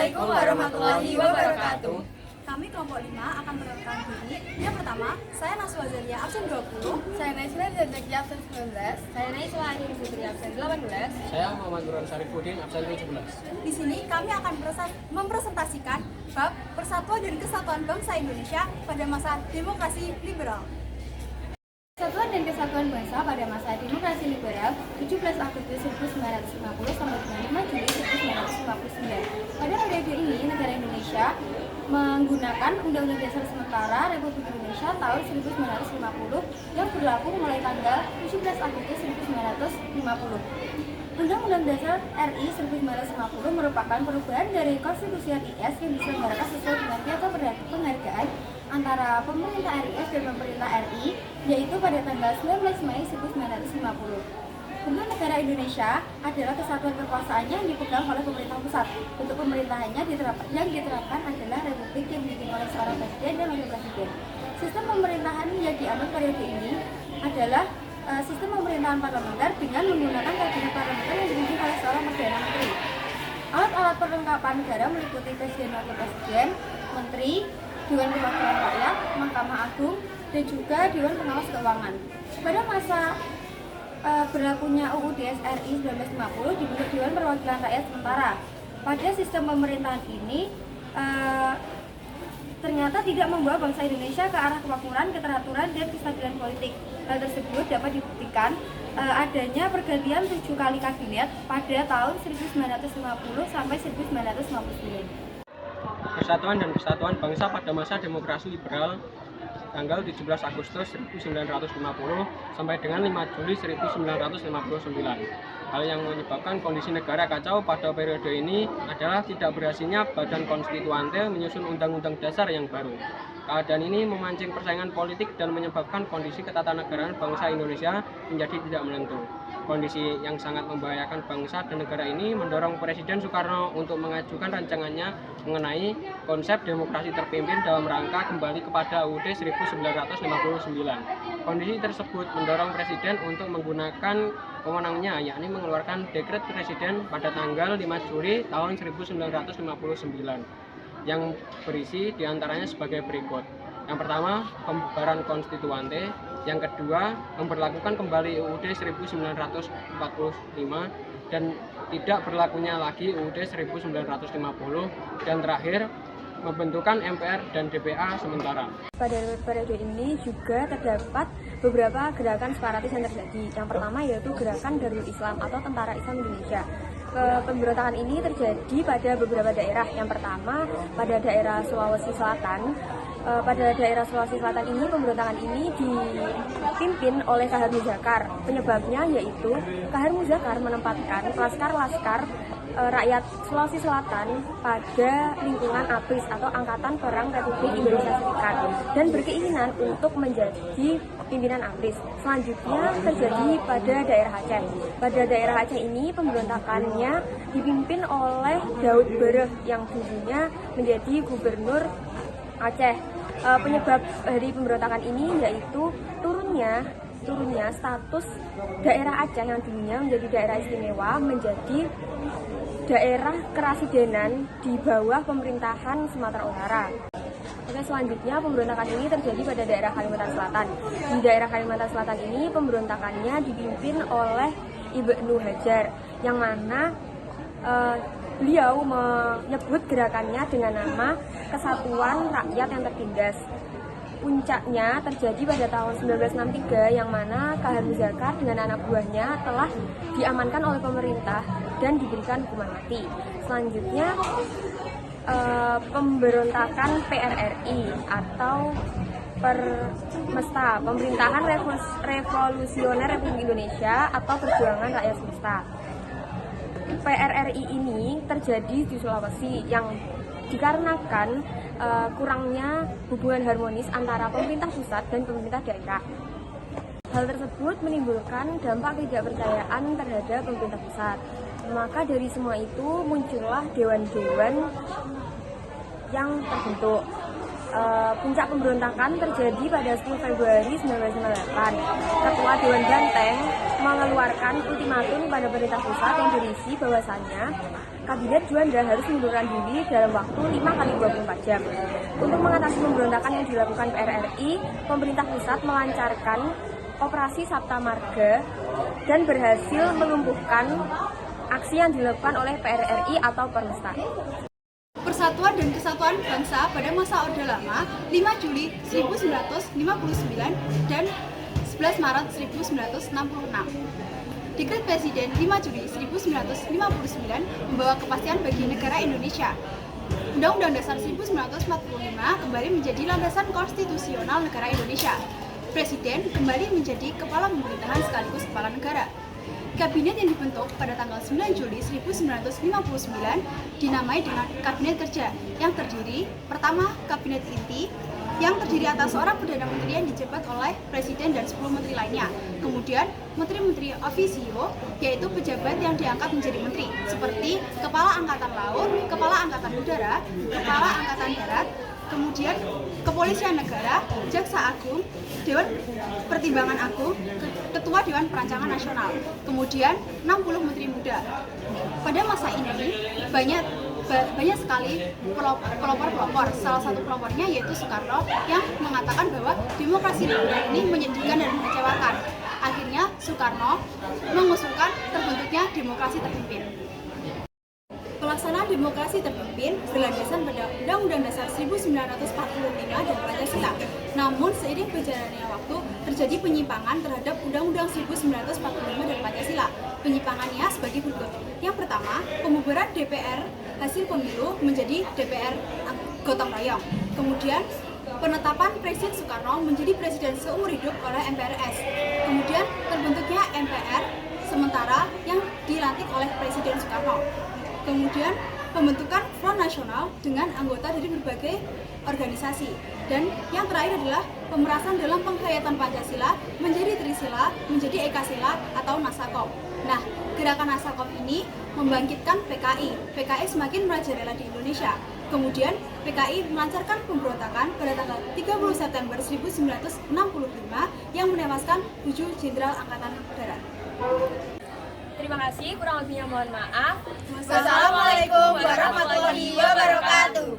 Assalamualaikum warahmatullahi wabarakatuh. Kami kelompok 5 akan memperkenalkan diri. Yang pertama, saya Naswa Zalia, absen 20. Saya Naisla Zazaki, absen 19. Saya Naisla Akhir Putri, absen 18. Saya Muhammad Nurul Syarifuddin, absen 17. Di sini kami akan mempresentasikan bab Persatuan dan Kesatuan Bangsa Indonesia pada masa demokrasi liberal. Persatuan dan Kesatuan Bangsa pada masa demokrasi liberal 17 Agustus 1950 sampai dengan 5 Juli 1959. Pada periode ini, negara Indonesia menggunakan Undang-Undang Dasar Sementara Republik Indonesia tahun 1950 yang berlaku mulai tanggal 17 Agustus 1950. Undang-Undang Dasar RI 1950 merupakan perubahan dari Konstitusi RIS yang diselenggarakan sesuai dengan piagam penghargaan antara pemerintah RIS dan pemerintah RI, yaitu pada tanggal 19 Mei 1950. Bentuk negara Indonesia adalah kesatuan kekuasaan yang dipegang oleh pemerintah pusat. Bentuk pemerintahannya yang diterapkan adalah republik yang dipimpin oleh seorang presiden dan wakil presiden. Sistem pemerintahan yang dianut periode ini adalah sistem pemerintahan parlementer dengan menggunakan kabinet parlementer yang dipimpin oleh seorang perdana menteri. Alat-alat perlengkapan negara meliputi presiden, wakil presiden, menteri, Dewan Perwakilan Rakyat, Mahkamah Agung, dan juga Dewan Pengawas Keuangan. Pada masa berlakunya UUD RI 1950 dibentuk Dewan Perwakilan Rakyat sementara. Pada sistem pemerintahan ini ternyata tidak membawa bangsa Indonesia ke arah kemakmuran, keteraturan, dan kestabilan politik. Hal tersebut dapat dibuktikan adanya pergantian 7 kali kabinet pada tahun 1950 sampai 1959. Persatuan dan Kesatuan Bangsa pada masa demokrasi liberal tanggal 17 Agustus 1950 sampai dengan 5 Juli 1959. Hal yang menyebabkan kondisi negara kacau pada periode ini adalah tidak berhasilnya Badan Konstituante menyusun Undang-Undang Dasar yang baru. Keadaan ini memancing persaingan politik dan menyebabkan kondisi ketatanegaraan bangsa Indonesia menjadi tidak menentu. Kondisi yang sangat membahayakan bangsa dan negara ini mendorong Presiden Soekarno untuk mengajukan rancangannya mengenai konsep demokrasi terpimpin dalam rangka kembali kepada UUD 1959. Kondisi tersebut mendorong Presiden untuk menggunakan wewenangnya, yakni mengeluarkan dekret Presiden pada tanggal 5 Juli tahun 1959 yang berisi diantaranya sebagai berikut. Yang pertama, pembubaran konstituante. Yang kedua, memberlakukan kembali UUD 1945 dan tidak berlakunya lagi UUD 1950. Dan terakhir, membentukan MPR dan DPA sementara. Pada periode ini juga terdapat beberapa gerakan separatis yang terjadi. Yang pertama yaitu gerakan Darul Islam atau Tentara Islam Indonesia. Pemberontakan ini terjadi pada beberapa daerah. Yang pertama pada daerah Sulawesi Selatan. Pada daerah Sulawesi Selatan ini pemberontakan ini dipimpin oleh Kahar Muzakar. Penyebabnya yaitu Kahar Muzakar menempatkan laskar-laskar rakyat Sulawesi Selatan pada lingkungan ABRIS atau Angkatan Perang Republik Indonesia Serikat dan berkeinginan untuk menjadi pimpinan ABRIS. Selanjutnya terjadi pada daerah Aceh. Pada daerah Aceh ini pemberontakannya dipimpin oleh Daud Bereh yang dulunya menjadi gubernur Aceh. Penyebab dari pemberontakan ini yaitu turunnya status daerah Aceh yang dulunya menjadi daerah istimewa menjadi daerah kerasidenan di bawah pemerintahan Sumatera Utara. Oke, selanjutnya pemberontakan ini terjadi pada daerah Kalimantan Selatan. Di daerah Kalimantan Selatan ini pemberontakannya dipimpin oleh Ibnu Hajar yang mana beliau menyebut gerakannya dengan nama Kesatuan Rakyat yang Tertindas. Puncaknya terjadi pada tahun 1963 yang mana Kahar Muzakar dengan anak buahnya telah diamankan oleh pemerintah dan diberikan hukuman mati. Selanjutnya pemberontakan PRRI atau Permesta, Pemerintahan Revolusioner Republik Indonesia atau Perjuangan Rakyat Semesta. PRRI ini terjadi di Sulawesi yang dikarenakan kurangnya hubungan harmonis antara pemerintah pusat dan pemerintah daerah. Hal tersebut menimbulkan dampak ketidakpercayaan terhadap pemerintah pusat. Maka dari semua itu muncullah dewan-dewan yang terbentuk. Puncak pemberontakan terjadi pada 10 Februari 1998. Ketua Dewan Banteng mengeluarkan ultimatum pada pemerintah pusat yang berisi bahwasannya Kabinet Juanda harus mengundurkan diri dalam waktu 5 kali 24 jam. Untuk mengatasi pemberontakan yang dilakukan PRRI, pemerintah pusat melancarkan operasi Sabta Marga dan berhasil melumpuhkan aksi yang dilakukan oleh PRRI atau Permesta. Persatuan dan Kesatuan Bangsa pada masa Orde Lama 5 Juli 1959 dan 11 Maret 1966. Dekret Presiden 5 Juli 1959 membawa kepastian bagi negara Indonesia. Undang-Undang Dasar 1945 kembali menjadi landasan konstitusional negara Indonesia. Presiden kembali menjadi kepala pemerintahan sekaligus kepala negara. Kabinet yang dibentuk pada tanggal 9 Juli 1959 dinamai dengan Kabinet Kerja yang terdiri pertama Kabinet Inti yang terdiri atas seorang Perdana Menteri yang dijabat oleh Presiden dan 10 menteri lainnya. Kemudian menteri-menteri officio yaitu pejabat yang diangkat menjadi menteri seperti Kepala Angkatan Laut, Kepala Angkatan Udara, Kepala Angkatan Darat, kemudian Kepolisian Negara, Jaksa Agung, Dewan Pertimbangan Agung, Ketua Dewan Perancangan Nasional, kemudian 60 Menteri Muda. Pada masa ini banyak sekali pelopor-pelopor. Salah satu pelopornya yaitu Soekarno yang mengatakan bahwa demokrasi liberal ini menyedihkan dan mengecewakan. Akhirnya Soekarno mengusulkan terbentuknya demokrasi terpimpin. Pelaksanaan demokrasi terpimpin berlandasan pada Undang-Undang Dasar 1945 dan Pancasila. Namun seiring berjalannya waktu terjadi penyimpangan terhadap Undang-Undang 1945 dan Pancasila. Penyimpangannya sebagai berikut. Yang pertama, pembubaran DPR hasil pemilu menjadi DPR gotong royong. Kemudian penetapan Presiden Soekarno menjadi presiden seumur hidup oleh MPRS. Kemudian terbentuknya MPR sementara yang dilantik oleh Presiden Soekarno. Kemudian pembentukan Front Nasional dengan anggota dari berbagai organisasi. Dan yang terakhir adalah pemerasan dalam penghayatan Pancasila menjadi Trisila, menjadi Ekasila atau Nasakop. Nah, gerakan Nasakop ini membangkitkan PKI. PKI semakin merajalela di Indonesia. Kemudian PKI melancarkan pemberontakan pada tanggal 30 September 1965 yang menewaskan 7 Jenderal Angkatan Darat. Terima kasih, kurang lebihnya mohon maaf. Wassalamualaikum warahmatullahi wabarakatuh.